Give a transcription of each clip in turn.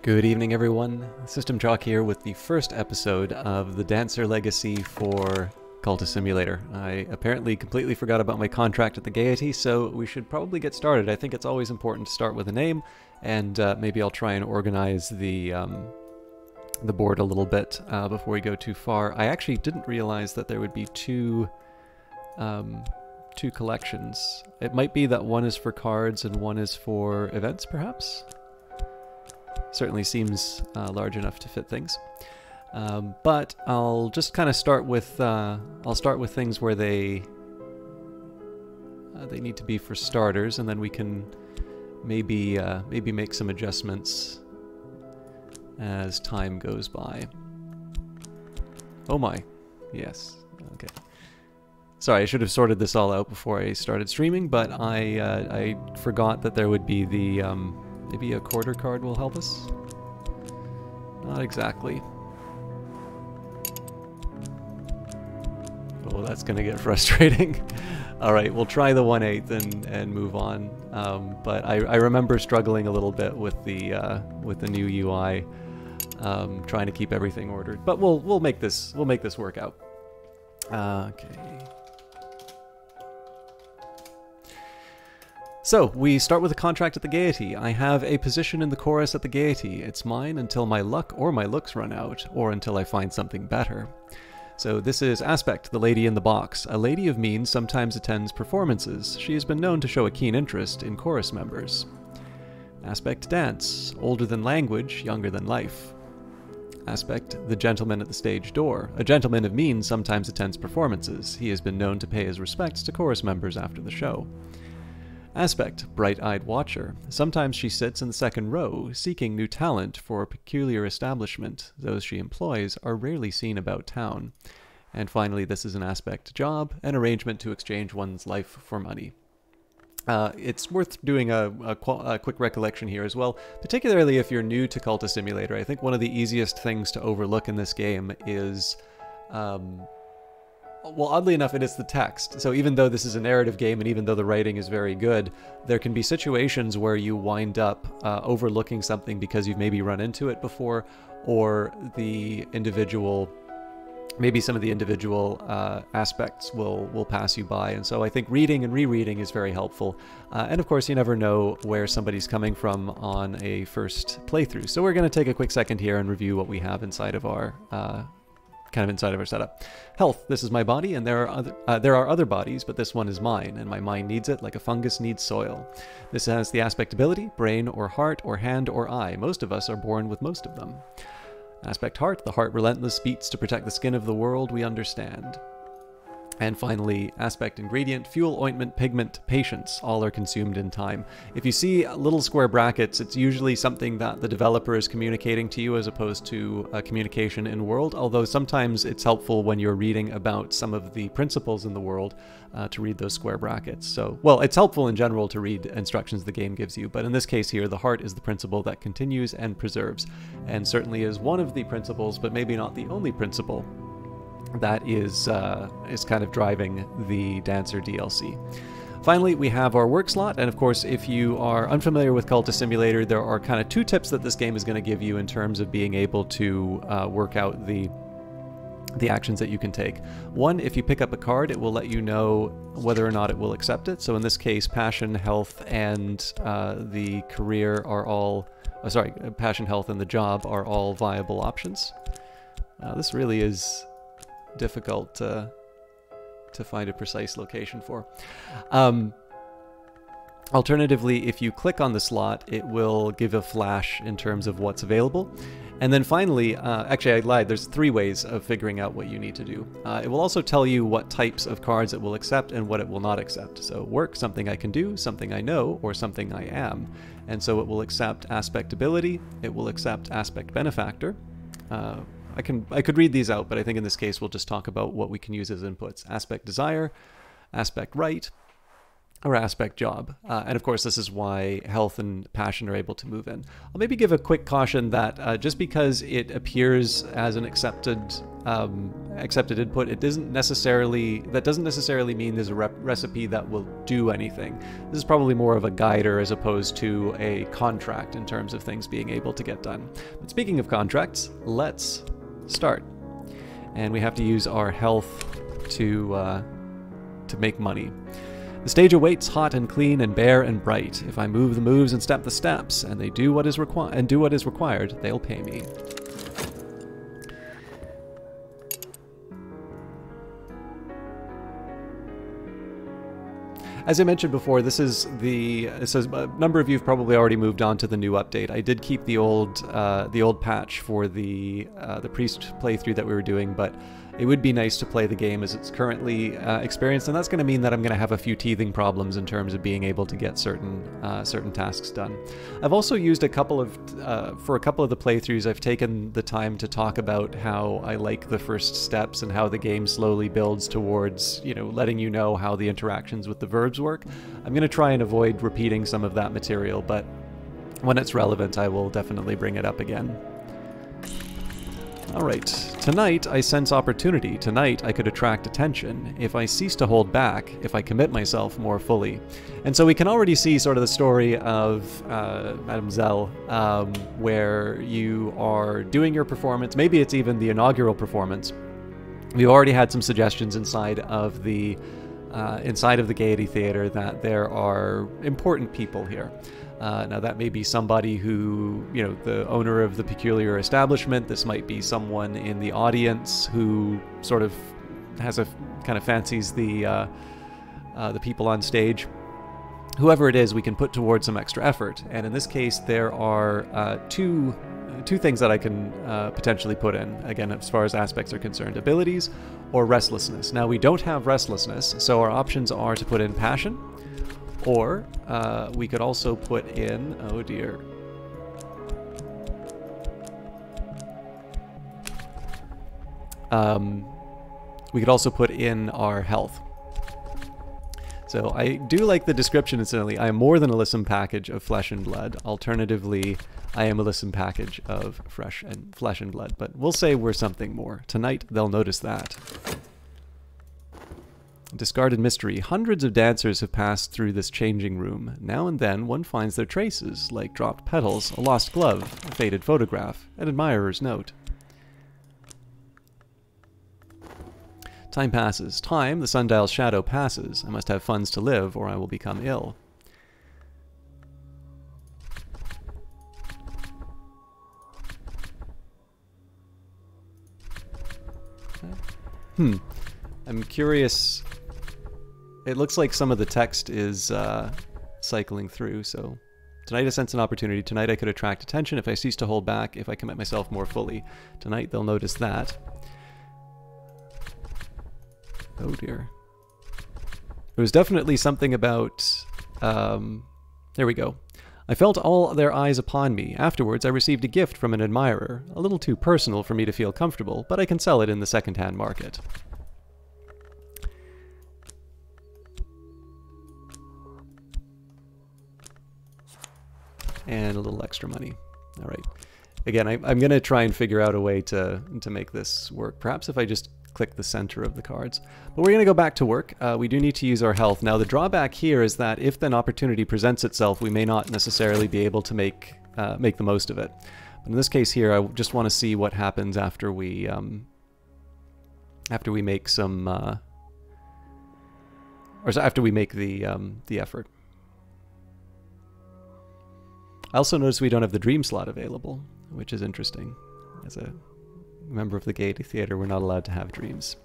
Good evening, everyone. System Jock here with the first episode of the Dancer Legacy for Cultist Simulator. I apparently completely forgot about my contract at the Gaiety, so we should probably get started. I think it's always important to start with a name, and maybe I'll try and organize the board a little bit before we go too far. I actually didn't realize that there would be two collections. It might be that one is for cards and one is for events, perhaps? Certainly seems large enough to fit things. But I'll just kind of start with I'll start with things where they need to be for starters, and then we can maybe make some adjustments as time goes by. Oh my, yes, okay. Sorry, I should have sorted this all out before I started streaming, but I forgot that there would be the maybe a quarter card will help us? Not exactly. Oh, that's gonna get frustrating. Alright, we'll try the 1/8 and move on. But I remember struggling a little bit with the new UI, trying to keep everything ordered. But we'll make this work out. Okay. So, we start with a contract at the Gaiety. I have a position in the chorus at the Gaiety. It's mine until my luck or my looks run out, or until I find something better. So this is Aspect, the lady in the box. A lady of means sometimes attends performances. She has been known to show a keen interest in chorus members. Aspect Dance, older than language, younger than life. Aspect, the gentleman at the stage door. A gentleman of means sometimes attends performances. He has been known to pay his respects to chorus members after the show. Aspect, bright-eyed watcher. Sometimes she sits in the second row, seeking new talent for a peculiar establishment. Those she employs are rarely seen about town. And finally, this is an Aspect job, an arrangement to exchange one's life for money. It's worth doing a quick recollection here as well, particularly if you're new to Cultist Simulator. I think one of the easiest things to overlook in this game is well, oddly enough, it is the text. So even though this is a narrative game and even though the writing is very good, there can be situations where you wind up overlooking something because you've maybe run into it before, or maybe some of the individual aspects will pass you by. And so I think reading and rereading is very helpful. And of course, you never know where somebody's coming from on a first playthrough. So we're going to take a quick second here and review what we have inside of our setup. Health. This is my body, and there are other bodies, but this one is mine, and my mind needs it like a fungus needs soil. This has the aspect ability, brain or heart or hand or eye. Most of us are born with most of them. Aspect heart. The heart relentless beats to protect the skin of the world we understand. And finally, aspect ingredient, fuel, ointment, pigment, patience, all are consumed in time. If you see little square brackets, it's usually something that the developer is communicating to you as opposed to communication in world, although sometimes it's helpful when you're reading about some of the principles in the world to read those square brackets. So, well, it's helpful in general to read instructions the game gives you, but in this case here, the heart is the principle that continues and preserves, and certainly is one of the principles, but maybe not the only principle that is kind of driving the Dancer DLC. Finally, we have our work slot, and of course, if you are unfamiliar with Cultist Simulator, there are kind of two tips that this game is going to give you in terms of being able to work out the actions that you can take. One, if you pick up a card, it will let you know whether or not it will accept it. So in this case, passion, health, and the career are all... passion, health, and the job are all viable options. This really is difficult to find a precise location for. Alternatively, if you click on the slot, it will give a flash in terms of what's available. And then finally, actually I lied, there's 3 ways of figuring out what you need to do. It will also tell you what types of cards it will accept and what it will not accept. So work, something I can do, something I know, or something I am. And so it will accept aspect ability, it will accept aspect benefactor. I could read these out, but I think in this case we'll just talk about what we can use as inputs. Aspect desire, aspect right, or aspect job. And of course, this is why health and passion are able to move in. I'll maybe give a quick caution that just because it appears as an accepted input, that doesn't necessarily mean there's a recipe that will do anything. This is probably more of a guider as opposed to a contract in terms of things being able to get done. But speaking of contracts, let's start. And we have to use our health to make money. The stage awaits hot and clean and bare and bright. If I move the moves and step the steps, and they do what is required, they'll pay me. As I mentioned before, this is a number of you have probably already moved on to the new update. I did keep the old patch for the priest playthrough that we were doing, but it would be nice to play the game as it's currently experienced, and that's going to mean that I'm going to have a few teething problems in terms of being able to get certain tasks done. I've also used for a couple of the playthroughs, I've taken the time to talk about how I like the first steps and how the game slowly builds towards, letting you know how the interactions with the verbs work. I'm going to try and avoid repeating some of that material, but when it's relevant, I will definitely bring it up again. Alright, tonight I sense opportunity. Tonight I could attract attention. If I cease to hold back, if I commit myself more fully. And so we can already see sort of the story of Madame Zelle, where you are doing your performance. Maybe it's even the inaugural performance. We've already had some suggestions inside of the Gaiety Theatre that there are important people here. Now that may be somebody who, the owner of the peculiar establishment. This might be someone in the audience who sort of fancies the people on stage. Whoever it is, we can put towards some extra effort. And in this case, there are two things that I can potentially put in, again, as far as aspects are concerned: abilities or restlessness. Now, we don't have restlessness, so our options are to put in passion, or we could also put in, oh dear, we could also put in our health. So I do like the description, incidentally. I am more than a lissome package of flesh and blood. Alternatively, I am a lissome package of flesh and blood. But we'll say we're something more. Tonight, they'll notice that. Discarded mystery. Hundreds of dancers have passed through this changing room. Now and then, one finds their traces, like dropped petals, a lost glove, a faded photograph, an admirer's note. Time passes. Time, the sundial's shadow, passes. I must have funds to live, or I will become ill. I'm curious. It looks like some of the text is cycling through, so... Tonight I sense an opportunity. Tonight I could attract attention if I cease to hold back, if I commit myself more fully. Tonight they'll notice that. Oh dear. There was definitely something about... there we go. I felt all their eyes upon me. Afterwards I received a gift from an admirer. A little too personal for me to feel comfortable, but I can sell it in the second-hand market. And a little extra money. Alright. Again, I'm going to try and figure out a way to make this work. Perhaps if I just click the center of the cards. But we're going to go back to work. We do need to use our health. Now the drawback here is that if an opportunity presents itself, we may not necessarily be able to make the most of it. But in this case here, I just want to see what happens after we make some after we make the effort. I also noticed we don't have the dream slot available, which is interesting. As a member of the Gaiety Theatre, we're not allowed to have dreams.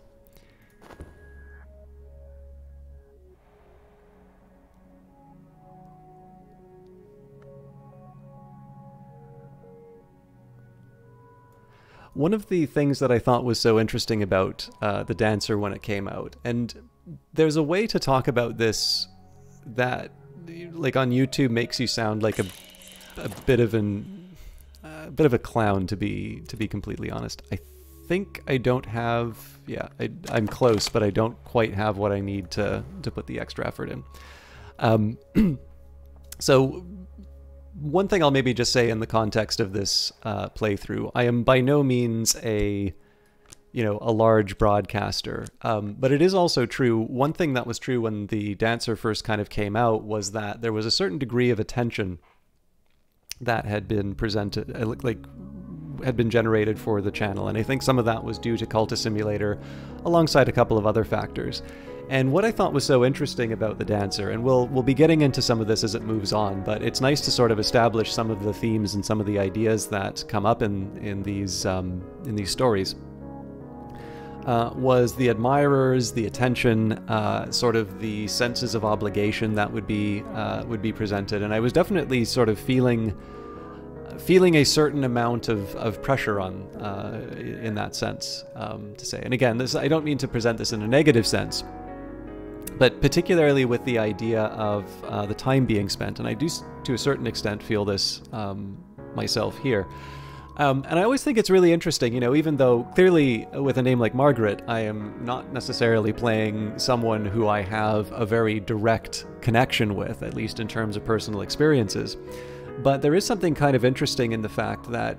One of the things that I thought was so interesting about The Dancer when it came out, and there's a way to talk about this that, like on YouTube, makes you sound like a bit of a clown, to be completely honest. I think I don't have, yeah, I'm close, but I don't quite have what I need to put the extra effort in. Um, so one thing I'll maybe just say in the context of this playthrough, I am by no means a large broadcaster, but it is also true. One thing that was true when the Dancer first kind of came out was that there was a certain degree of attention that had been presented, had been generated for the channel, and I think some of that was due to Cultist Simulator, alongside a couple of other factors. And what I thought was so interesting about the Dancer, and we'll be getting into some of this as it moves on, but it's nice to sort of establish some of the themes and some of the ideas that come up in these stories. Was the admirers, the attention, sort of the senses of obligation that would be presented, and I was definitely sort of feeling a certain amount of pressure on in that sense, to say. And again, I don't mean to present this in a negative sense, but particularly with the idea of the time being spent, and I do to a certain extent feel this myself here. And I always think it's really interesting, even though clearly with a name like Margaret, I am not necessarily playing someone who I have a very direct connection with, at least in terms of personal experiences. But there is something kind of interesting in the fact that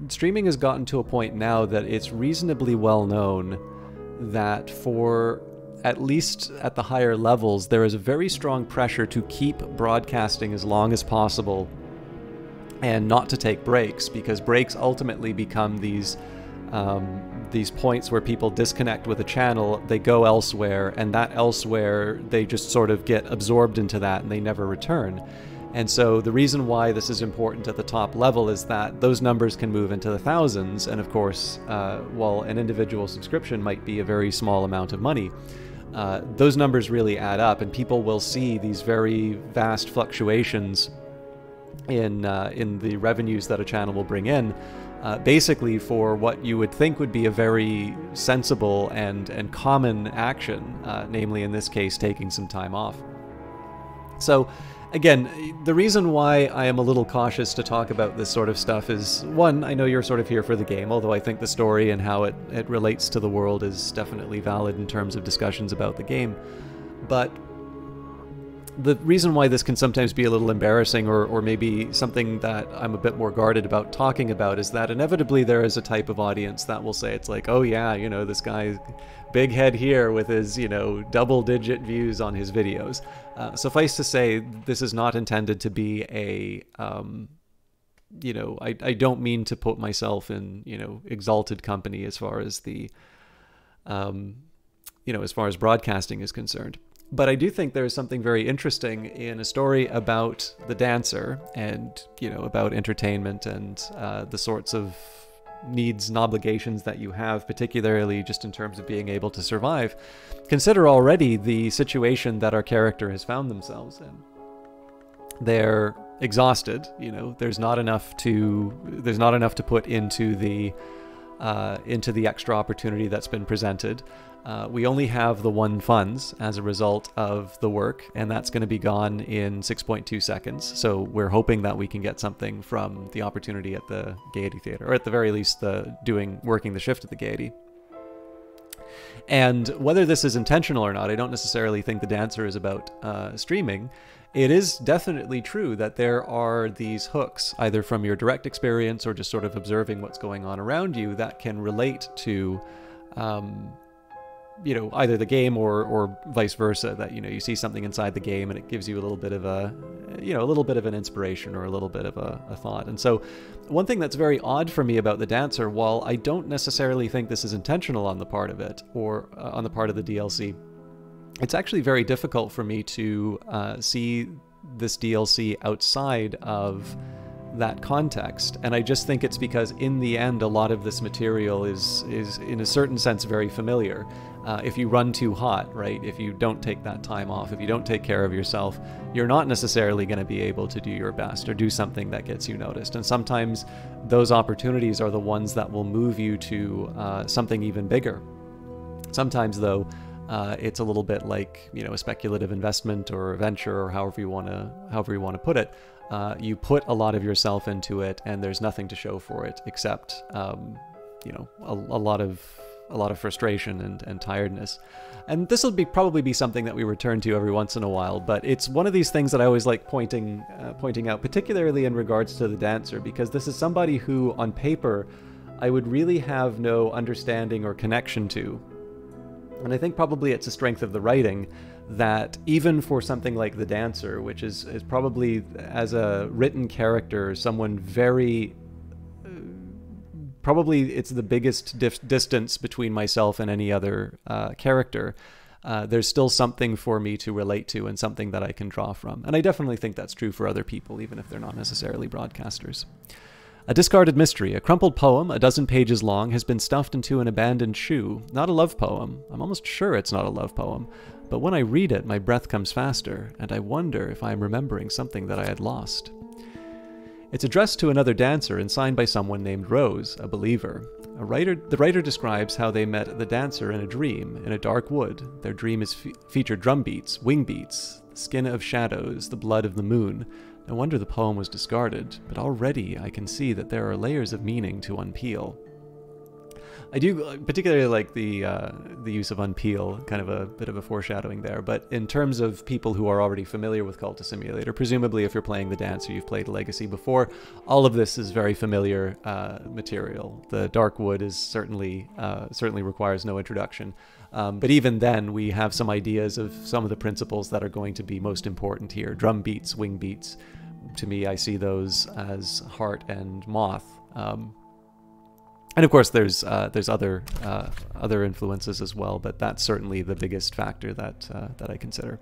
streaming has gotten to a point now that it's reasonably well known that for, at least at the higher levels, there is a very strong pressure to keep broadcasting as long as possible and not to take breaks, because breaks ultimately become these points where people disconnect with a channel, they go elsewhere, and that elsewhere, they just sort of get absorbed into that and they never return. And so the reason why this is important at the top level is that those numbers can move into the thousands, and of course, while an individual subscription might be a very small amount of money, those numbers really add up, and people will see these very vast fluctuations in the revenues that a channel will bring in, basically for what you would think would be a very sensible and common action, namely in this case taking some time off. So again, the reason why I am a little cautious to talk about this sort of stuff is, one, I know you're sort of here for the game, although I think the story and how it relates to the world is definitely valid in terms of discussions about the game. But the reason why this can sometimes be a little embarrassing, or maybe something that I'm a bit more guarded about talking about, is that inevitably there is a type of audience that will say, it's like, oh yeah, this guy's big head here with his, double-digit views on his videos. Suffice to say, this is not intended to be a, I don't mean to put myself in, exalted company as far as the, as far as broadcasting is concerned. But I do think there is something very interesting in a story about the Dancer and, about entertainment and the sorts of needs and obligations that you have, particularly just in terms of being able to survive. Consider already the situation that our character has found themselves in. They're exhausted, there's not enough to put into the extra opportunity that's been presented. We only have the 1 funds as a result of the work, and that's going to be gone in 6.2 seconds. So we're hoping that we can get something from the opportunity at the Gaiety Theatre, or at the very least working the shift at the Gaiety. And whether this is intentional or not, I don't necessarily think the Dancer is about streaming. It is definitely true that there are these hooks, either from your direct experience or just sort of observing what's going on around you, that can relate to either the game or vice versa, that, you see something inside the game and it gives you a little bit of an inspiration or a little bit of a thought. And so one thing that's very odd for me about the Dancer, while I don't necessarily think this is intentional on the part of it, or on the part of the DLC, it's actually very difficult for me to see this DLC outside of that context. And I just think it's because in the end a lot of this material is in a certain sense very familiar. If you run too hot, right, if you don't take that time off, if you don't take care of yourself, you're not necessarily going to be able to do your best or do something that gets you noticed. And sometimes those opportunities are the ones that will move you to something even bigger. Sometimes though, it's a little bit like, a speculative investment or a venture, or however you want to put it. You put a lot of yourself into it, and there's nothing to show for it except, a lot of frustration and tiredness. And this will probably be something that we return to every once in a while, but it's one of these things that I always like pointing out, particularly in regards to the dancer, because this is somebody who, on paper, I would really have no understanding or connection to. And I think probably it's a strength of the writing that even for something like the dancer, which is probably, as a written character, someone very... probably it's the biggest distance between myself and any other character. There's still something for me to relate to and something that I can draw from. And I definitely think that's true for other people, even if they're not necessarily broadcasters. A discarded mystery, a crumpled poem, a dozen pages long, has been stuffed into an abandoned shoe. Not a love poem. I'm almost sure it's not a love poem. But when I read it, my breath comes faster, and I wonder if I am remembering something that I had lost. It's addressed to another dancer and signed by someone named Rose, a believer. The writer describes how they met the dancer in a dream, in a dark wood. Their dream is featured drum beats, wing beats, the skin of shadows, the blood of the moon. No wonder the poem was discarded, but already I can see that there are layers of meaning to unpeel. I do particularly like the use of unpeel, kind of a bit of a foreshadowing there, but in terms of people who are already familiar with Cultist Simulator, presumably if you're playing the dancer, you've played Legacy before, all of this is very familiar material. The dark wood is certainly requires no introduction. But even then, we have some ideas of some of the principles that are going to be most important here. Drum beats, wing beats. To me, I see those as heart and moth. And of course, there's other influences as well, but that's certainly the biggest factor that I consider.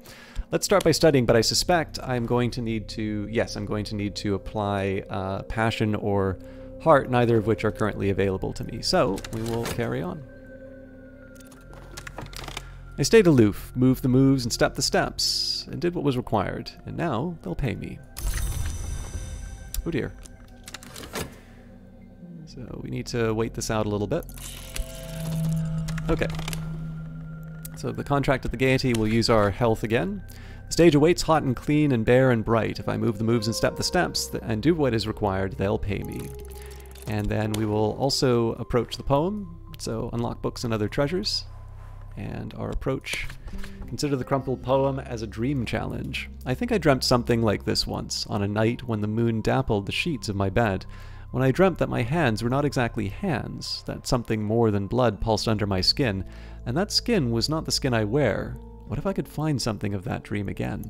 Let's start by studying, but I suspect I'm going to need to apply passion or heart, neither of which are currently available to me. So we will carry on. I stayed aloof, moved the moves and stepped the steps, and did what was required, and now they'll pay me. Oh dear. So we need to wait this out a little bit. Okay. So the contract at the Gaiety will use our health again. The stage awaits hot and clean and bare and bright. If I move the moves and step the steps and do what is required, they'll pay me. And then we will also approach the poem. So unlock books and other treasures. And our approach, consider the crumpled poem as a dream challenge. I think I dreamt something like this once, on a night when the moon dappled the sheets of my bed, when I dreamt that my hands were not exactly hands, that something more than blood pulsed under my skin, and that skin was not the skin I wear. What if I could find something of that dream again?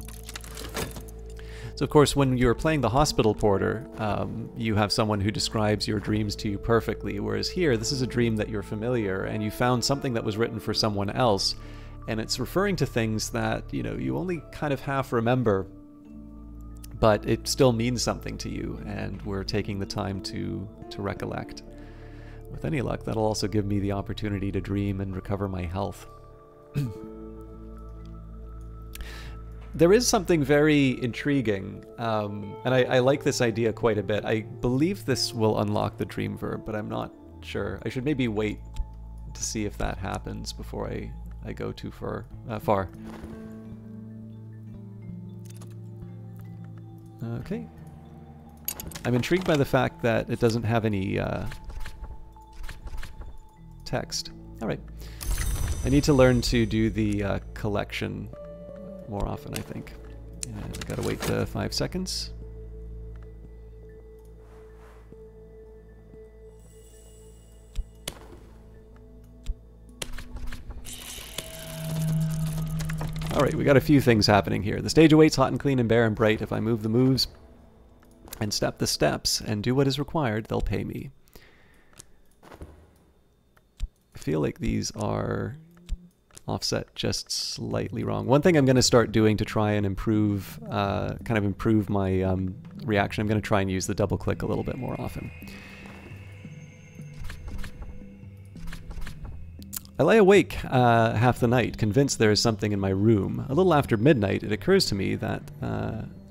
So of course, when you're playing the hospital porter, you have someone who describes your dreams to you perfectly, whereas here, this is a dream that you're familiar, and you found something that was written for someone else, and it's referring to things that, you know, you only kind of half remember, but it still means something to you, and we're taking the time to recollect. With any luck, that'll also give me the opportunity to dream and recover my health. There is something very intriguing, and I like this idea quite a bit. I believe this will unlock the dream verb, but I'm not sure. I should maybe wait to see if that happens before I go too far. Okay. I'm intrigued by the fact that it doesn't have any text. All right. I need to learn to do the collection more often, I think. And I gotta wait 5 seconds. Alright, we got a few things happening here. The stage awaits hot and clean and bare and bright. If I move the moves and step the steps and do what is required, they'll pay me. I feel like these are offset just slightly wrong. One thing I'm going to start doing to try and improve, improve my reaction, I'm going to try and use the double click a little bit more often. I lie awake half the night, convinced there is something in my room. A little after midnight, it occurs to me that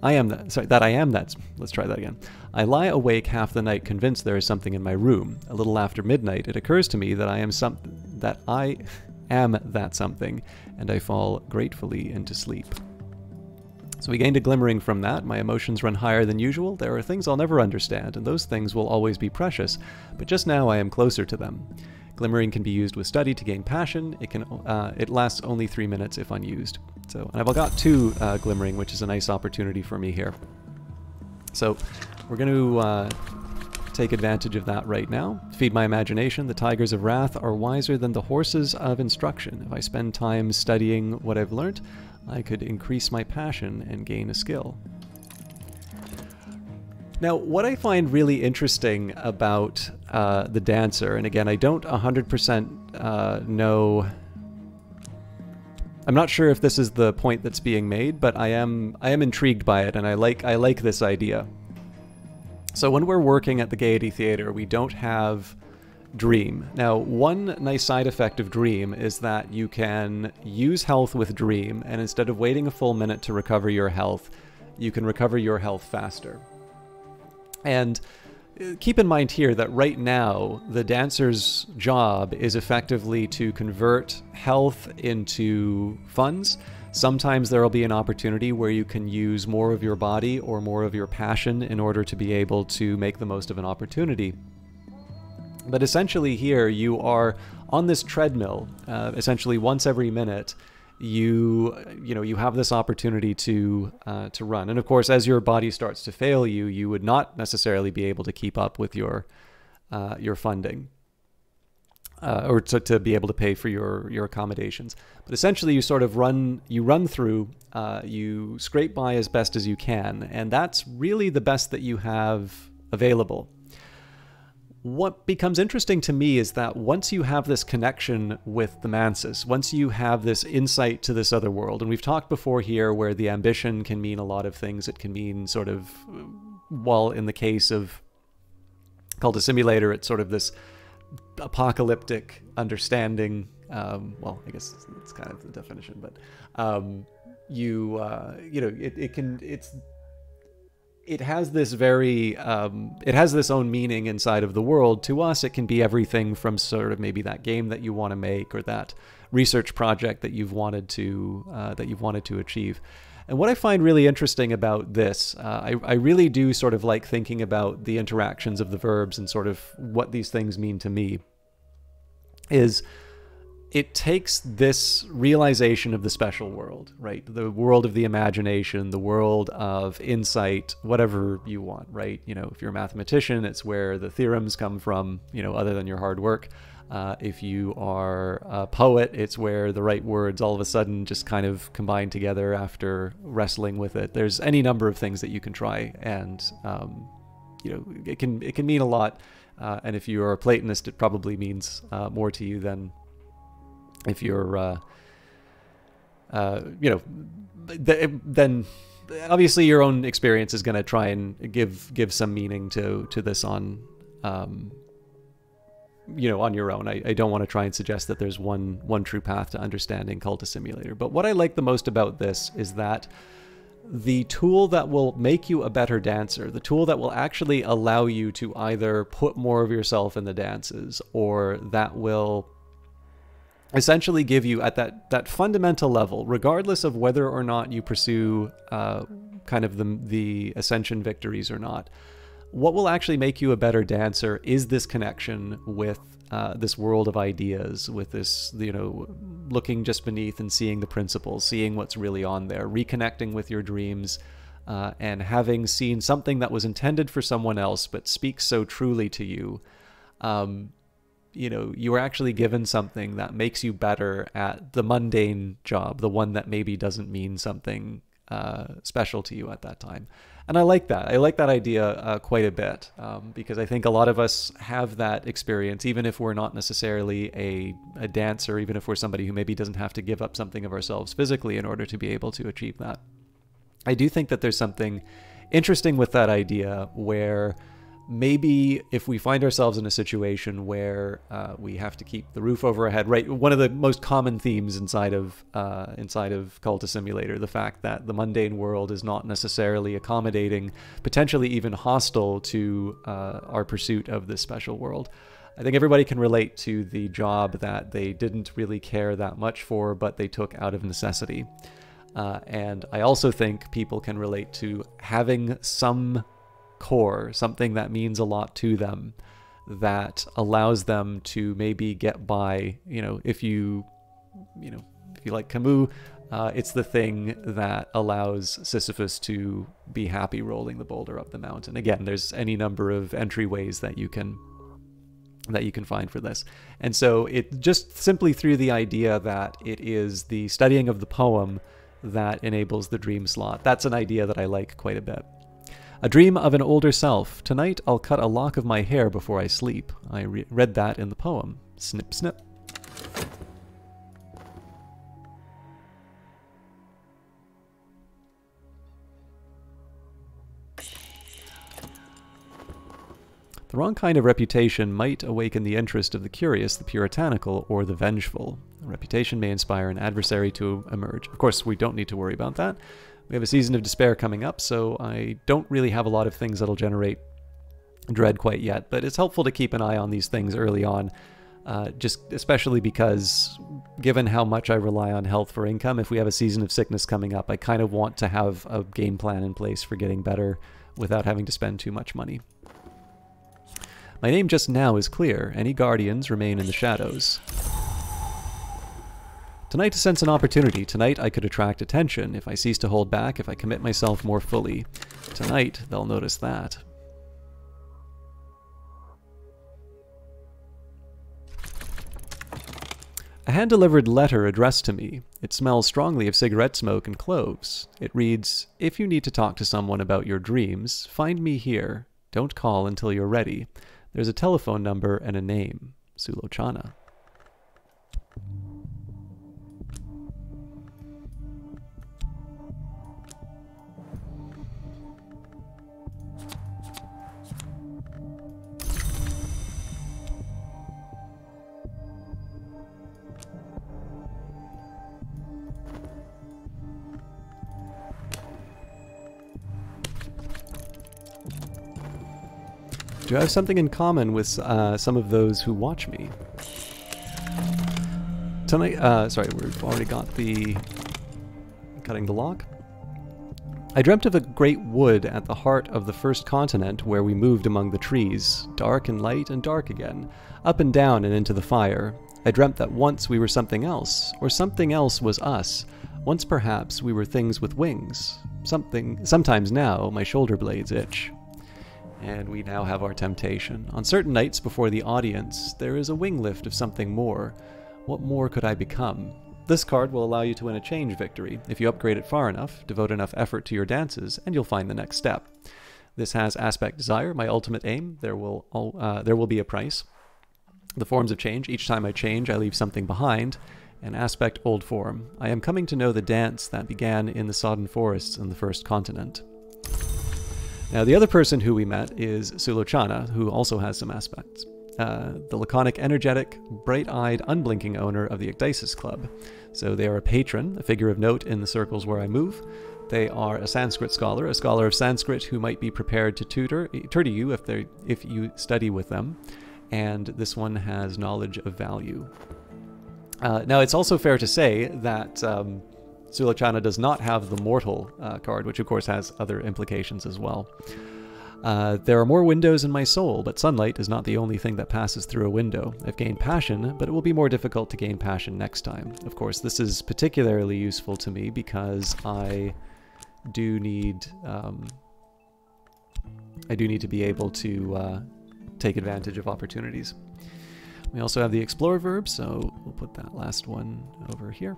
let's try that again. I lie awake half the night, convinced there is something in my room. A little after midnight, it occurs to me that I am that something, and I fall gratefully into sleep. So we gained a glimmering from that. My emotions run higher than usual. There are things I'll never understand, and those things will always be precious, but just now I am closer to them. Glimmering can be used with study to gain passion. It lasts only 3 minutes if unused. So, and I've got 2 Glimmering, which is a nice opportunity for me here. So we're going to take advantage of that right now. Feed my imagination. The tigers of wrath are wiser than the horses of instruction. If I spend time studying what I've learnt, I could increase my passion and gain a skill. Now, what I find really interesting about the dancer, and again, I don't 100% know... I'm not sure if this is the point that's being made, but I am intrigued by it, and I like this idea. So when we're working at the Gaiety Theatre, we don't have Dream. Now, one nice side effect of Dream is that you can use health with Dream, and instead of waiting a full minute to recover your health, you can recover your health faster. And keep in mind here that right now, the dancer's job is effectively to convert health into funds. Sometimes there will be an opportunity where you can use more of your body or more of your passion in order to be able to make the most of an opportunity. But essentially here, you are on this treadmill, essentially once every minute, you have this opportunity to run. And of course, as your body starts to fail you, you would not necessarily be able to keep up with your funding. Or to be able to pay for your accommodations. But essentially you sort of run through, you scrape by as best as you can, and that's really the best that you have available. What becomes interesting to me is that once you have this connection with the Mansis, once you have this insight to this other world, and we've talked before here where the ambition can mean a lot of things. It can mean sort of, well, in the case of Cultist Simulator, it's sort of this apocalyptic understanding. Well, I guess it's kind of the definition, but it has this very it has this own meaning inside of the world. To us, it can be everything from sort of maybe that game that you want to make or that research project that you've wanted to achieve. And what I find really interesting about this, I really do sort of like thinking about the interactions of the verbs and sort of what these things mean to me, is it takes this realization of the special world, right? The world of the imagination, the world of insight, whatever you want, right? If you're a mathematician, it's where the theorems come from, other than your hard work. If you are a poet, it's where the right words all of a sudden just kind of combine together after wrestling with it. There's any number of things that you can try, and it can mean a lot. And if you're a Platonist, it probably means more to you than if you're, then obviously your own experience is going to try and give some meaning to this on. On your own. I don't want to try and suggest that there's one true path to understanding Cultist Simulator. But what I like the most about this is that the tool that will make you a better dancer, the tool that will actually allow you to either put more of yourself in the dances, or that will essentially give you at that fundamental level, regardless of whether or not you pursue kind of the ascension victories or not, what will actually make you a better dancer is this connection with this world of ideas, with this, looking just beneath and seeing the principles, seeing what's really on there, reconnecting with your dreams, and having seen something that was intended for someone else but speaks so truly to you. You are actually given something that makes you better at the mundane job, the one that maybe doesn't mean something special to you at that time. And I like that. I like that idea quite a bit, because I think a lot of us have that experience, even if we're not necessarily a dancer, even if we're somebody who maybe doesn't have to give up something of ourselves physically in order to be able to achieve that. I do think that there's something interesting with that idea where maybe if we find ourselves in a situation where we have to keep the roof over our head, right? One of the most common themes inside of Cultist Simulator, the fact that the mundane world is not necessarily accommodating, potentially even hostile to our pursuit of this special world. I think everybody can relate to the job that they didn't really care that much for, but they took out of necessity. And I also think people can relate to having some core, something that means a lot to them, that allows them to maybe get by, if you like Camus, it's the thing that allows Sisyphus to be happy rolling the boulder up the mountain. Again, there's any number of entryways that you can find for this. And so it just simply through the idea that it is the studying of the poem that enables the dream slot. That's an idea that I like quite a bit. A dream of an older self. Tonight I'll cut a lock of my hair before I sleep. I read that in the poem. Snip, snip. The wrong kind of reputation might awaken the interest of the curious, the puritanical, or the vengeful. A reputation may inspire an adversary to emerge. Of course, we don't need to worry about that. We have a season of despair coming up, so I don't really have a lot of things that'll generate dread quite yet, but it's helpful to keep an eye on these things early on, just especially because given how much I rely on health for income, if we have a season of sickness coming up, I kind of want to have a game plan in place for getting better without having to spend too much money. My name just now is clear. Any guardians remain in the shadows. Tonight to sense an opportunity. Tonight I could attract attention. If I cease to hold back, if I commit myself more fully. Tonight they'll notice that. A hand-delivered letter addressed to me. It smells strongly of cigarette smoke and cloves. It reads, "If you need to talk to someone about your dreams, find me here. Don't call until you're ready. There's a telephone number and a name. Sulochana." Do I have something in common with some of those who watch me? Tonight, sorry, we've already got the cutting the lock. I dreamt of a great wood at the heart of the first continent where we moved among the trees, dark and light and dark again, up and down and into the fire. I dreamt that once we were something else, or something else was us. Once perhaps we were things with wings. Sometimes now my shoulder blades itch. And we now have our temptation. On certain nights before the audience, there is a wing lift of something more. What more could I become? This card will allow you to win a change victory. If you upgrade it far enough, devote enough effort to your dances, and you'll find the next step. This has aspect desire, my ultimate aim. There will be a price. The forms of change. Each time I change, I leave something behind. And aspect old form. I am coming to know the dance that began in the sodden forests in the first continent. Now, the other person who we met is Sulochana, who also has some aspects. The laconic, energetic, bright-eyed, unblinking owner of the Ecdysis Club. So they are a patron, a figure of note in the circles where I move. They are a Sanskrit scholar, a scholar of Sanskrit who might be prepared to tutor you if you study with them. And this one has knowledge of value. Now, it's also fair to say that Sulochana does not have the mortal card, which of course has other implications as well. There are more windows in my soul, but sunlight is not the only thing that passes through a window. I've gained passion, but it will be more difficult to gain passion next time. Of course, this is particularly useful to me because I do need to be able to take advantage of opportunities. We also have the explore verb, so we'll put that last one over here.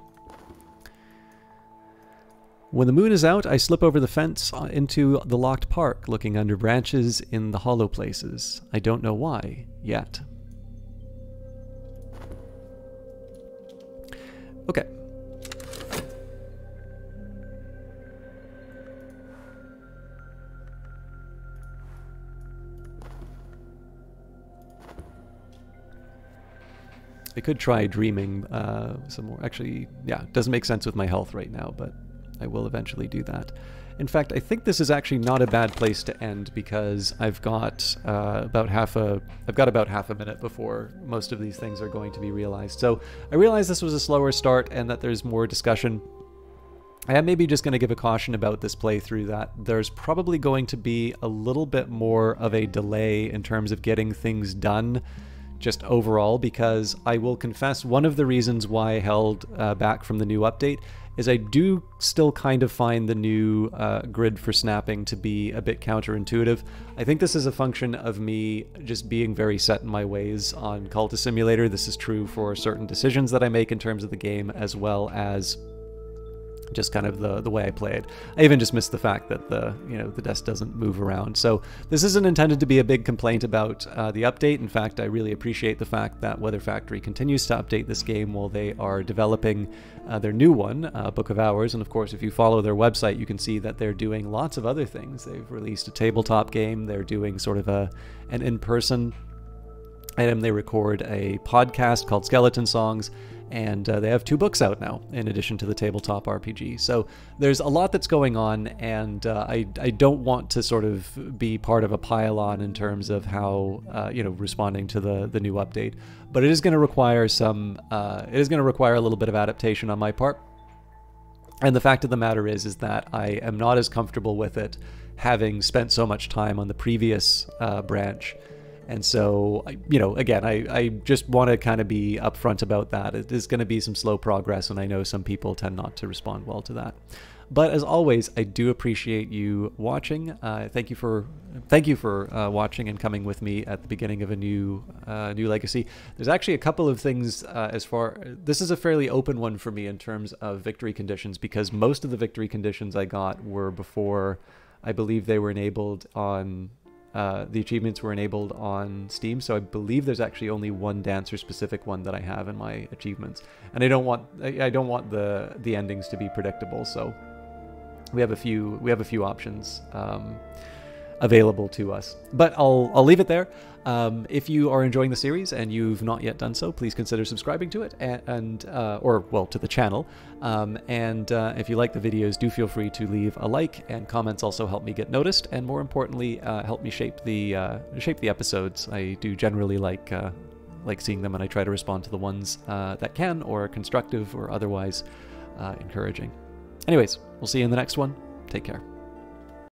When the moon is out, I slip over the fence into the locked park, looking under branches in the hollow places. I don't know why, yet. Okay. I could try dreaming some more. Actually, yeah, it doesn't make sense with my health right now, but I will eventually do that. In fact, I think this is actually not a bad place to end because I've got about half a minute before most of these things are going to be realized. So I realize this was a slower start and that there's more discussion I am maybe just going to give a caution about this playthrough that there's probably going to be a little bit more of a delay in terms of getting things done just overall, because I will confess one of the reasons why I held back from the new update is I do still kind of find the new grid for snapping to be a bit counterintuitive. I think this is a function of me just being very set in my ways on Cultist Simulator. This is true for certain decisions that I make in terms of the game, as well as just kind of the way I play it. I even just missed the fact that the desk doesn't move around. So this isn't intended to be a big complaint about the update. In fact, I really appreciate the fact that Weather Factory continues to update this game while they are developing their new one, Book of Hours. And of course, if you follow their website, you can see that they're doing lots of other things. They've released a tabletop game. They're doing sort of an in-person item. They record a podcast called Skeleton Songs, and they have 2 books out now in addition to the tabletop RPG. So there's a lot that's going on, and I don't want to sort of be part of a pile-on in terms of how responding to the new update, but it is going to require a little bit of adaptation on my part. And the fact of the matter is that I am not as comfortable with it having spent so much time on the previous branch. And so, again, I just want to kind of be upfront about that. It is going to be some slow progress, and I know some people tend not to respond well to that. But as always, I do appreciate you watching. Thank you for watching and coming with me at the beginning of a new legacy. There's actually a couple of things this is a fairly open one for me in terms of victory conditions, because most of the victory conditions I got were before I believe they were enabled on. The achievements were enabled on Steam, so I believe there's actually only one dancer-specific one that I have in my achievements, and I don't want the endings to be predictable. So we have a few options available to us. But I'll leave it there. If you are enjoying the series and you've not yet done so, please consider subscribing to it to the channel. If you like the videos, do feel free to leave a like, and comments also help me get noticed, and more importantly, help me shape the episodes. I do generally like seeing them, and I try to respond to the ones that can, or are constructive or otherwise encouraging. Anyways, we'll see you in the next one. Take care.